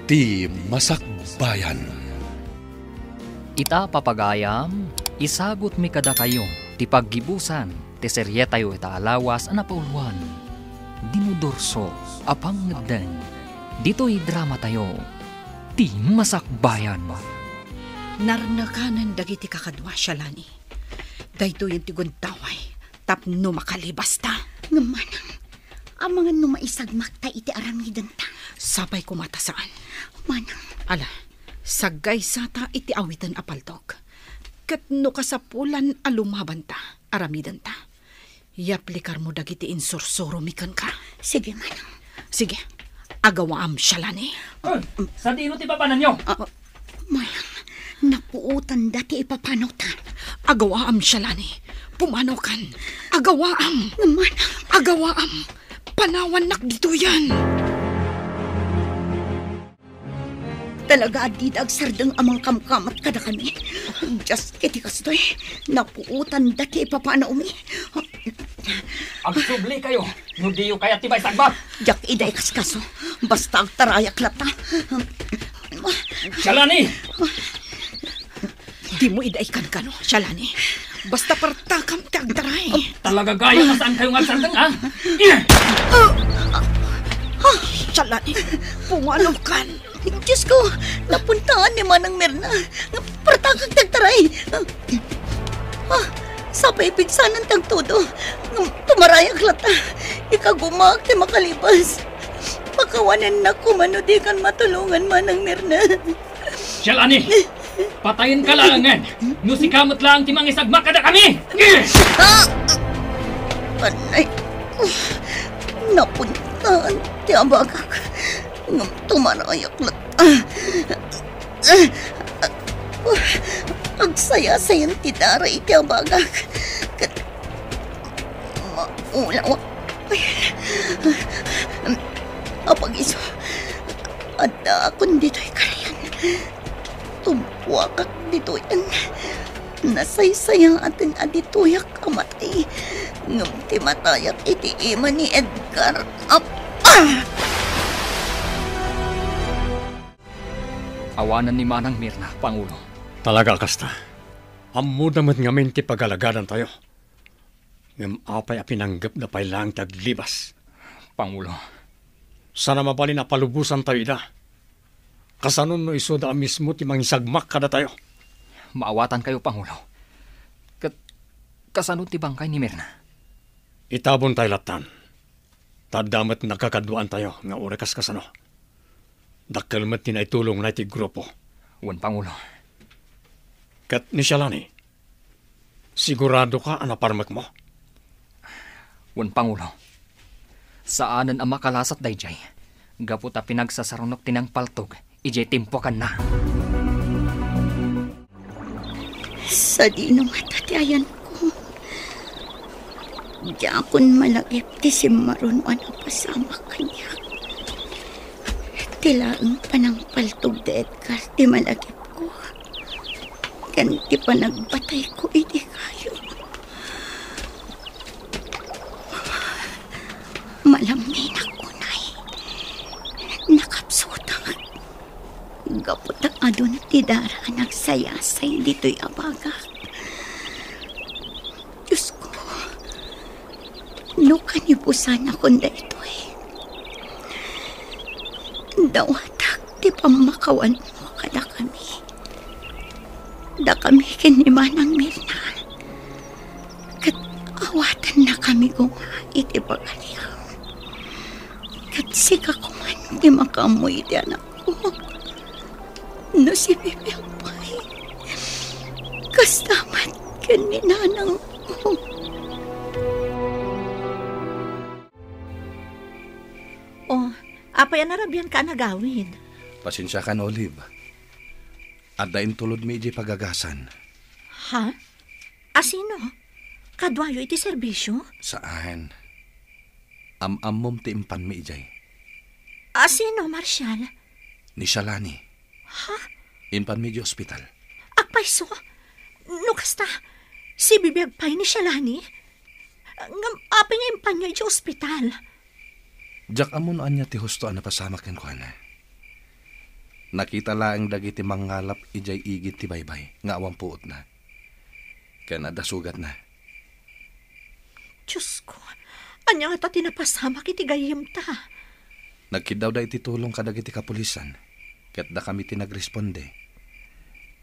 ti Masakbayan. Ita papagayam, isagot mi kada kayo, ti paggibusan, ti serye tayo ita alawas anapauluan. Dinudorso, apang ngedeng, dito'y drama tayo, ti Masakbayan. Narnakanan dagiti kakadwa siya, Lani. Dahito yung tiguntaway, tapno makalibas ta. Ngamanang, ang mga numaisagmak ta iti aramidan ta. Sabay kumatasaan. Manang, Ala, sagay sata iti awitan apaltog. Kat no kasapulan alumaban ta, aramidan ta. Yaplikar mo dagiti insursuro mikan ka. sige manang. Sige, agawaam siya, Lani. Sa tino ti papanan nyo? Manang, napuutan dati ipapanotan. Agawaam siya, Lani. Pumanokan. Agawaam. Ngamanang, Agawaam. Panawanak dito yan. talaga di agsardeng amang kamkamat kada kami. Just kiti kastoy, napuutan dati ipapana umi. Agsubli kayo, no diyo kaya tibay sagbat. Jak iday kaskaso, basta agtarayak lata. Shalani! Di mo idaikan ka, no, Shalani. Basta partakam ti agdaray. Talaga gaya na saan kayong agsardeng, ha? Shalani, pumalokan. Diyos ko, napuntaan ni Manang Mirna. Partakag tagtaray. Sabay pigsanan tag todo. Tumarayak lata. Ikagumag ti makalibas. Pakawanan na kumano di kan matulungan Manang Mirna. Shalani! Patayin ka langan! No si kamot lang timang isagmak kada kami! Panay. Napuntaan ti abagak. Tumarayak lata. Agsaya-sayan ti daray ti abagak. Maulaw. Apag-iso. Ada akong dito'y karayan. Tumpuakak dito'yan. Nasaysayang atin aditoyak amatay. Ngam ti matayak iti ima ni Edgar. Awanan ni Manang Mirna, Pangulo. Talaga kasta. Ammo naman ngamin ti pagalagadan tayo. Ngam apay apinanggap na pailang taglibas. Pangulo. Sana mapalin na palubusan tayo ida. Kasanon no iso da mismo ti mangisagmak kada tayo. Maawatan kayo, Pangulo. Kasanod ti bangkay ni Mirna. Itabon tayo latan. Tadamat nakakaduan tayo nga orekas kasano. Dakkalmat ti naitulong na iti grupo. Wan, Pangulo. Kat ni Shalani, sigurado ka anaparmak mo? Wan, Pangulo. Saanan ang makalasat dayjay. Gapot a pinagsasarunok tinang paltog. Ijay timpokan na. Sa di nung matatayan ko. Diyakon malagip ti si Maron ano pasama kanya. Tilaang panang paltog de Edgar ti malagip ko. Ganti pa nagbatay ko iti kayo. Malamay na kunay. Nakapsutang. Gapot ang adon ti dara nagsayasay dito'y abagak. Diyos ko, no kanibusan akong da ito'y. Dawatak ti pamakawan mo kada kami. Da kami kinimanang Mirna. Kat awatan na kami gunga iti pagaliyaw. Kat sika kuman ti makamoy ti anak ko. No si Bibiyang Pay. Kastamat kaninanang ko. Oh, apay anarabian ka nagawid. Pasensya ka na, Olive. At dain tulod mi iji pagagasan. Ha? Asino? Kadwayo iti serbisyo? Saan? Am-ammom ti impan mi ijay. Asino, Marshal? Ni Shalani. Ha? Impan mi iji ospital. Agpayso? No kasta, si bibiyag pay ni Shalani? Ngam, apay nga impan niya iti ospital. Jak amon anya ti husto na pasama ken ko na. Nakita laang dagiti mangalap ijay igit ti baybay, nga awang puot na. Kaya nadasugat na. Diyos ko, anya nga ta tinapasama kiti gayem ta. Nagkidaw da iti tulong kadagiti kapulisan, ket da kami tinagresponde.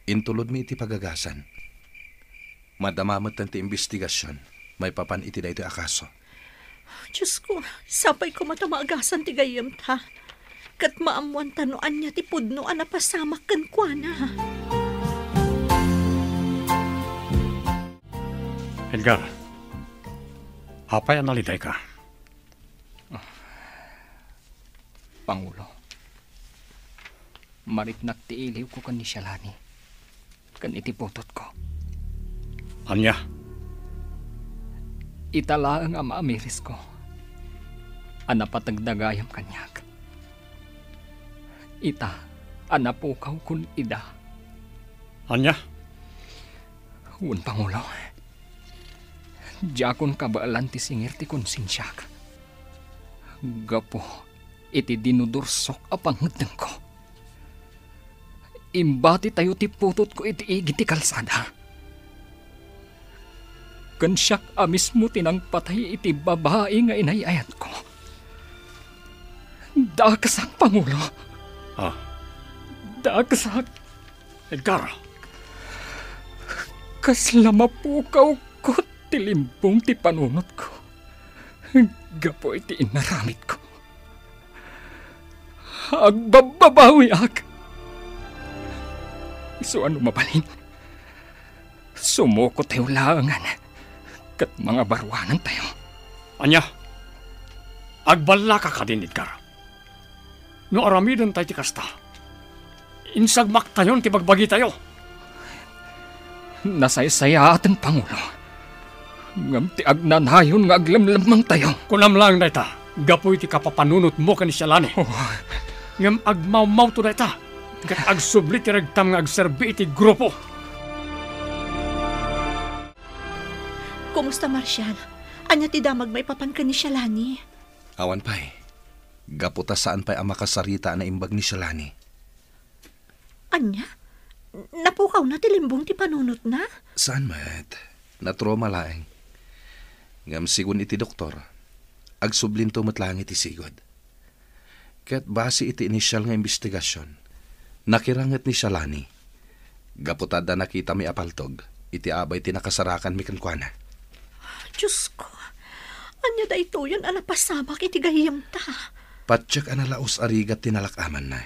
Intulod mi iti pagagasan. Madamamot ti investigasyon, may papan iti da iti akaso. Diyos ko, sapay ko matamagasan ti gayem ta. Kat maamuan tanoan niya ti pudno a napasama kan kwa na. Edgar, hapay analiday ka. Pangulo, mariknak ti iliw ko kan ni Shalani. Kan iti putot ko. Anya? Italaang ang maamiris ko. Anapatagdagayam kanyak. Ita, anapukaw kun ida. Anya? Un Pangulo, Diyakon kabaalan ti singir ti konsensyak. Gapo, iti dinudursok a pangedeng ko. Imbati tayo ti putot ko iti igit ti kalsada. Kansyak a mismo tinang patay iti babae nga inayayat ko. Dakasak, Pangulo. Ah, Dakasak. Edgar, Kasla mapukaw ko ti limbong ti panunot ko. Gapo iti inaramit ko. Agbababawi ak. So ano mabalin? Sumuko tayo langan. Kat mga barwanan tayo. anya? Agbala ka din, Edgar. No aramidan tayo ti kasta. Insagmak tayon ti bagbagi tayo. Nasaysaya atin, Pangulo. Ngam ti agnanayon nga aglamlamang tayo. Kunam lang na ita, gapoy ti kapapanunot mo kan Shalani. Ngam agmawmaw to na ita, kat agsubli ti ragtam nga agserbi iti grupo. Kumusta, Marshal? Anya ti damag may papan ka ni Shalani? Awan pa'y. Gaputa saan pa'y ang makasarita na imbag ni Shalani. Anya? Napukaw na ti limbong ti panunot na? Saan mat? Natroma laeng. Ngam sigun iti doktor, agsublin to matlang iti sigod. Ket base iti inisyal nga investigasyon, nakiranget ni Shalani. Gaputada nakita mi apaltog, iti abay tinakasarakan mi kankwana. Diyos ko, anya da ito yun anapasama kiti gayem ta. Patsak analaos arigat tinalakaman na.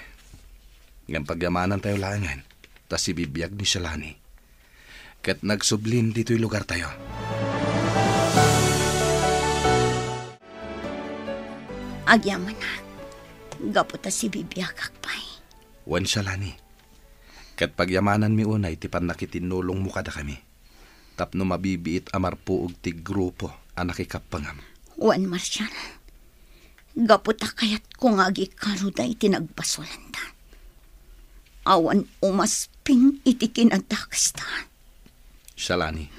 Ngam pagyamanan tayo langan, tas ibibiyag ni Shalani. Ket nagsublin dito'y lugar tayo. Agyaman na. Gaputa si bibiyakak pa'y. Wan Shalani. Ket pagyamanan mi unay ti panakitinulong mo kada kami. Tapno mabibiit amarpuog ti grupo ang nakikapangam. Wan Marshal. Gaputa kayat kung agi karuday tinagbasolanda. Awan umasping iti kinadakastaan. Shalani.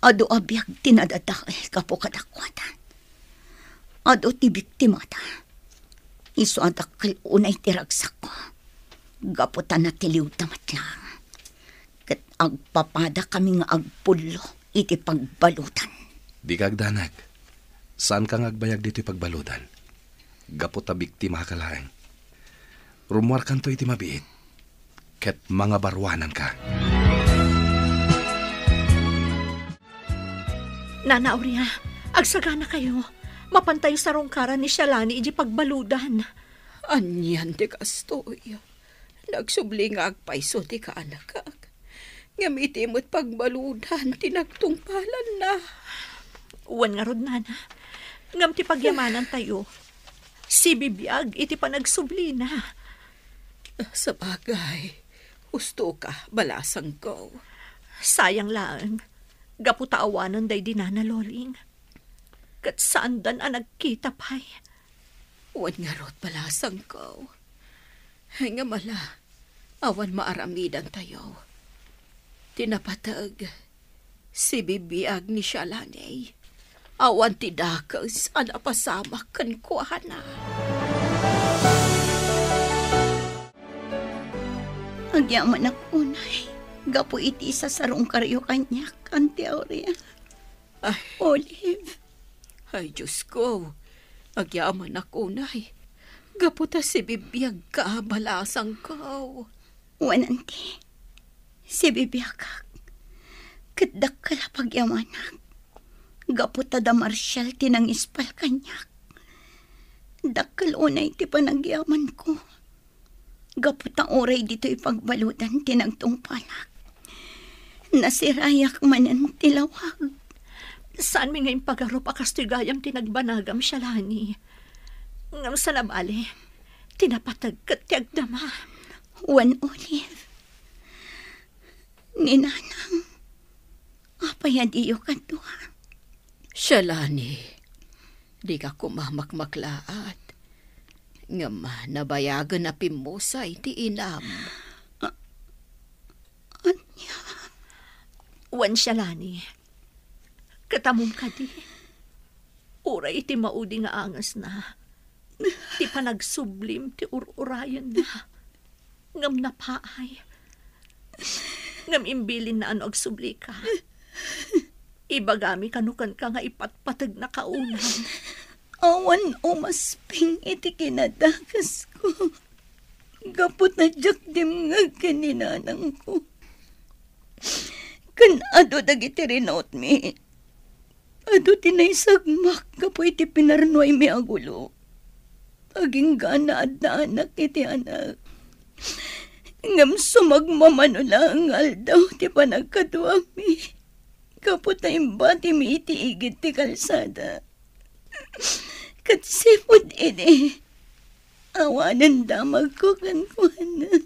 Ado abiyag tinadadakal kapo kadakwatan. Ado ti biktimata. Iso adakal unay tiragsak ko. Gaputa na tiliw tamat lang. Kat agpapada kami nga agpulo iti pagbalutan. Di kagdanag. Saan kang agbayag dito'y pagbalutan? Gaputa biktima ka laeng. Rumuar kanto iti mabiit. Ket mga barwanan ka. Nana Aurea, agsagana kayo. Mapantay sa rongkaran ni Shalani iji pagbaludan. Anyan di kastoy. Nagsubli nga agpaiso di ka anak. Ngamiti mo't pagbaludan, tinagtungpalan na. Uwan nga rod, Nana. Ngam ti pagyamanan tayo. Si bibiyag iti panagsubli na. Sa bagay, gusto ka, balasang ko. Sayang lang. Gaputaawanan day di Nana Loling. Kat saan dan ang nagkita pa'y. Uwan nga rod, balasang ko. Nga mala, awan maaramidan tayo. Tinapatag, si bibiyag ni Shalani. Awan ti dakas, anapasama kan kuhana. Agyaman ako, unay. Gapo iti sa sarong karyo kanyak, Auntie Aurea. Ay, Olive. ay Diyos ko. Agyaman ako, nay. Gaputa si bibiyag ka, balasang kaw. Wan, Auntie. Si bibiyakak. Kadak ka pagyamanak. Gaputa da Marshall tinang ispal kanyak. Dakal unay ti panagyaman ko. Gaputa oray dito ipagbaludan tinang tungpalak. Nasirayak manan tilawag. Saan mi ngayon pagarup akastoy gayam tinagbanagam siya lani? Ngam sa nabali, tinapatag katyag dama. Wan, Olive. Ninanang. Apayadiyo ka to, ha? Siya lani, di ka kumamakmaklaat. Ngam nabayagan na pimusa iti inam. Anya? Wan siya lani. Katamong ka di. Uray iti maudi nga angas na. Ti panagsublim ti ururayan na. Ngam napaay. Ngam imbilin na ano agsubli ka. Ibagami kanukan ka nga ipatpatag na kaunan. Awan umasping iti kinadakas ko. Gapot na jak dim nga kaninanang ko. Kan ado dagiti rinaut mi. Ado tinaysagmak kapo iti pinarnoy mi agulo. Aging gana at na anak iti anak. Ngam sumagmamano lang aldaw ti panagkatuwa mi. Kapot na imbati mi iti igit ti kalsada. Katsipod ini. Awanan damag ko kankwana.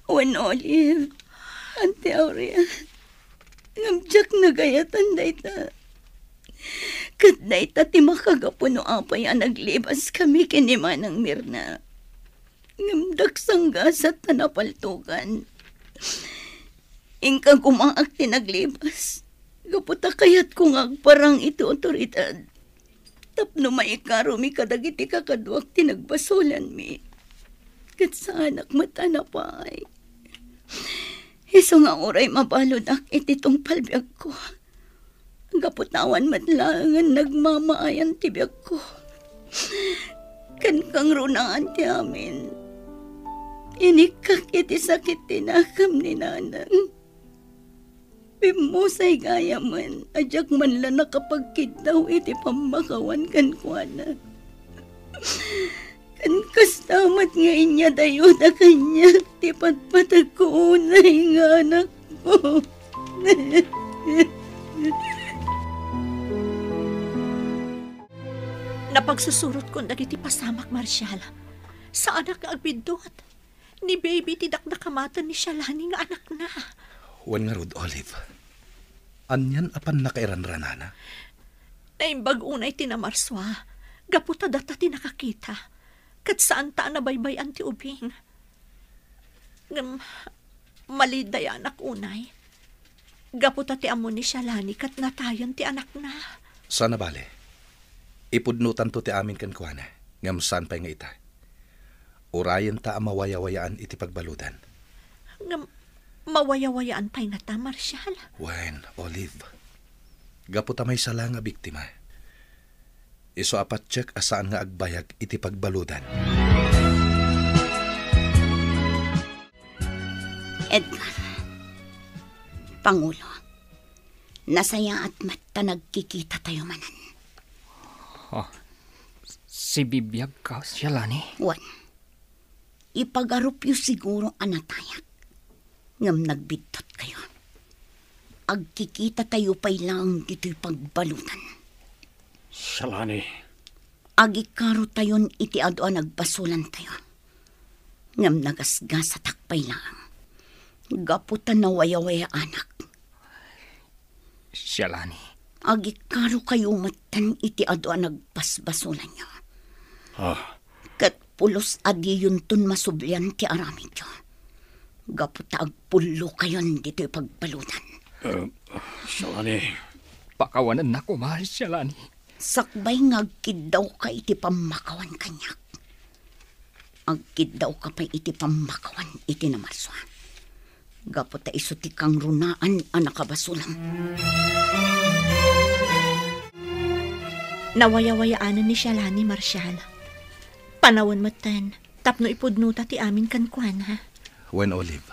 Wan, Olive. Auntie Aurea. Ngamjak na gayatan dayta. Kat dayta ti makagapo no apay ang naglibas kami kinimanang Mirna. Ngamdak sanggasat na napaltukan. Ingkang kumaak tinaglibas. Gaputa kayat kung agparang iti otoridad. Tapno maikaro mi kadagiti kakadwak tinagbasulan mi. Kat sa anak mata na pa ay. Iso nga oray mabaludak iti tong palbiag ko. Gaputawan matlangan nagmamaayan tibiyag ko. Kankang runaan ti amin. Inikak iti sakit tinakam ni nanang. Pimusay gaya man, ajak man lang nakapagkitaw iti pamakawan kan kuana. Kan kastamat nga inya dayo na kanya, ti patpatag ko unay nga anak ko. Napagsusurot ko dagiti pasamak, Marshall. Sa anak nga agbidot. Ni baby tidak nakamatan ni Shalani nga anak na. Wan nga rod, Olive. Anyan apan nakairanranana? Naimbag unay tinamarswa. Gaputa data tinakakita. Kat saan ta nabaybayan ti ubing. Ngam, maliday anak unay. Gaputa ti amo ni Shalani kat natayon ti anak na. Sana bale. Ipudnutan to ti amin kan kuana. Ngam saan pa nga ita. Urayan ta mawayawayaan iti pagbaludan. Ngam, mawayawayaan pa'y nga ta, Marshall. Wen, Olive. Gaputa may sala nga biktima. Iso apat check asaan nga agbayag iti pagbaludan. Edgar. Pangulo. Nasaya at mata nagkikita tayo manan. Si bibiyag ka, Shalani. Wan. Ipagarupyo siguro anatayak. Ngam nagbidtot kayo. Agkikita tayo pa'y lang dito'y pagbalutan. Shalani. Agikaro tayon iti adoan nagbasulan tayo. Ngam nagasgas sa takpay lang. Gaputan na waya-waya anak. Shalani. Agikaro kayo matan iti adoan nagbasbasulan nyo. Kat pulos adi yun tun masublian ti aramid nyo. Gaputa agpulo kayon dito'y pagbalutan. Shalani. Pakawanan na ko, mahal, Shalani. Sakbay ngagkid daw ka iti pamakawan kanyak. Agkid daw ka pa'y iti pamakawan iti namarsuan. Gapo ta isuti kang runaan ang nakabasulang. Nawaya-wayaanan ni Shalani, Marshal. Panawan matan, tapno ipudnuta ti amin kankwan, ha? Wen Olive,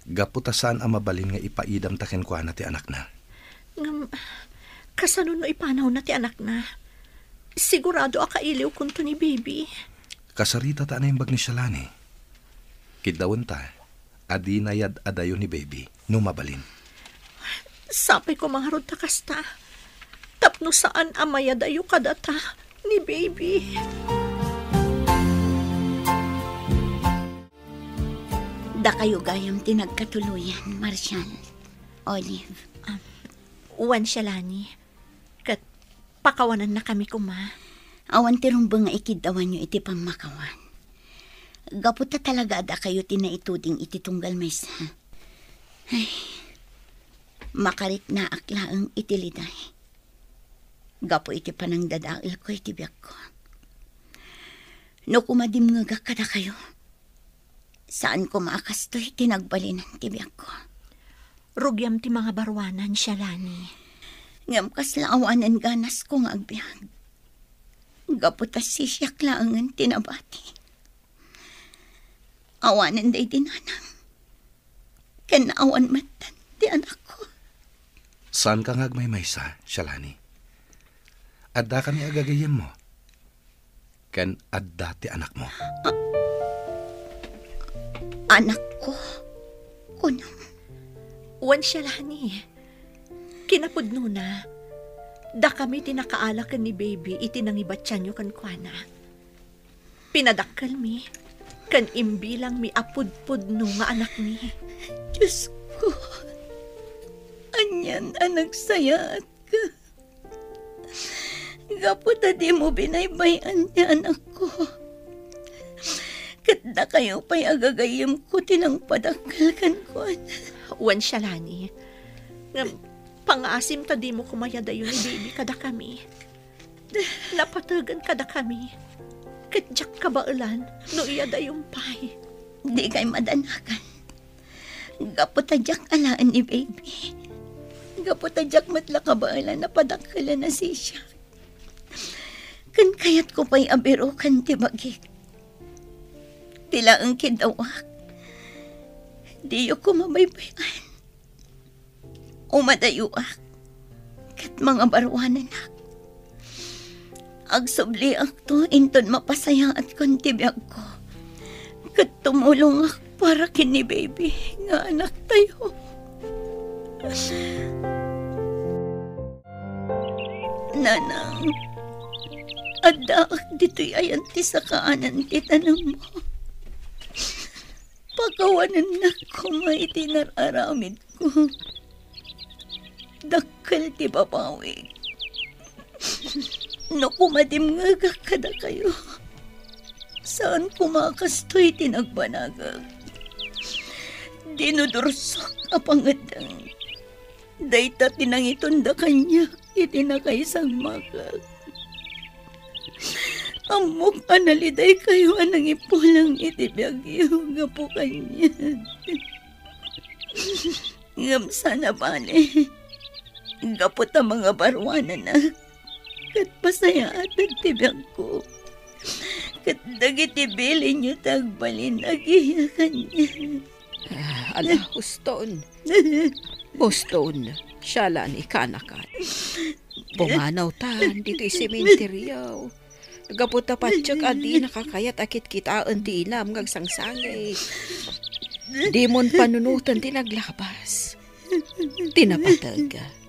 gaputasan ang mabalin nga ipaidam taken ko na ti anak na. Kasano no ipanaw na ti anak na? Sigurado akailiw kunto ni baby. Kasarita ta na yung bag ni Shalani. Kidawan ta, adi nayad adayo ni baby, no mabalin. Sapay ko mangarod ta kasta. Tapno saan amayadayo kadata ni baby. Da kayo gayam tinagkatuluyan, Marshal. Olive. Uwan Shalani. Kat pakawanan na kami kuma. Awan tirumba nga ikidawan nyo iti pamakawan. Gaputa talaga da kayo tinaituding iti tunggal maysa. Ay, makarit na aklaang itiliday. Gapo iti panang dadail ko iti biyak ko. No kumadim nga kada kayo. Saan ko maakastoy tinagbalinan ti biyak ko. Rugyam ti mga barwanan, Shalani. Ngam kaslaawanan ganas ko nga agbiag. Gaputas sisyak laangan tinabati. Awanan day dinanang. Kanaawan matan ti anak ko. Saan ka ngagmaymaysa, Shalani? Adda kami agagayem mo. Kan adda ti anak mo. Anak ko. Kunam. Uwan Shalani. Kinapudno na. Da kami tinakaalakan ni baby iti nangibatyan nyo kankwana. Pinadakkel mi. Kan imbilang mi apudpudno nga anak mi. Diyos ko. Anyan anak sayaat ka. Gaputa di mo binaybayan ni anak ko. Katda kayo pa'y agagayim ko tinang padakal ko. Uwan Shalani. Pangasim ta di mo kumayadayo ni baby kada kami. Napatagan kada kami. Kadyak kabailan no iyadayong pay. Di kay madanakan. Gaputadyak alaan ni baby. Gaputadyak matla kabailan na padakalan na siya. Kan kayat ko pa'y abiro kan tibagik. Tila ang kidawak. Diyo ko mabaybayan. Umadayuak. Kat mga barwanan ak. Agsubli ak to inton mapasaya at kontibiyag ko. Kat tumulong ak para kini baby nga anak tayo. Nanang, adda ak dito'y ayan ti sa kaanan ti tanang mo. Pagawanan na ko may tinararamid ko. Dakal ti babawig. No kumadim nga kada kayo. Saan kumakastoy tinagbanagag. Dinudursok apangadang. Dayta tinangitunda kanya itinakaisang magag. Amok analiday kayo anang ipulang itibiyagyo nga po kanya. Ngam sana bale. Gapot ang mga barwanan na. Kat pasaya at nagtibiyag ko. Kat dagitibili nyo tagbalin agiyakan niya. Ala, Huston. Huston, Shalani kanakan. Pumanaw tan dito'y sementeryo. Gaputa patsyag adi nakakayat akit kita ti inam ngagsangsangay. Di mon panunutan tinaglabas. Tinapatag.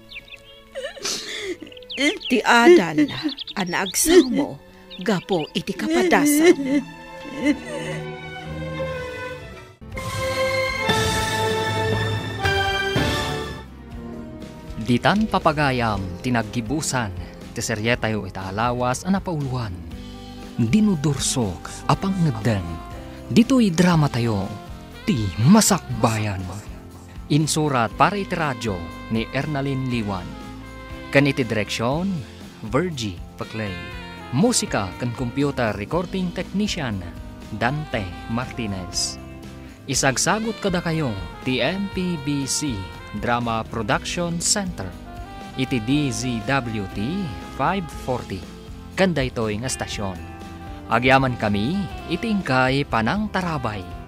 Ti adal na anagsaw mo gapo iti kapadasam. Ditan papagayam tinaggibusan ti serye tayo itaalawas anapauluan. Dinudursok apang ngedden. Dito'y drama tayo ti Masakbayan. Insurat para iti radyo ni Ernalyn Liwan. Kan iti direksyon Virgie Paclay. Musika kan computer recording technician Dante Martinez. Isagsagot kada kayo ti MPBC Drama Production Center. Iti DZWT 540. Kanda ito'y nga stasyon. Agyaman kami, itingkay panang tarabay.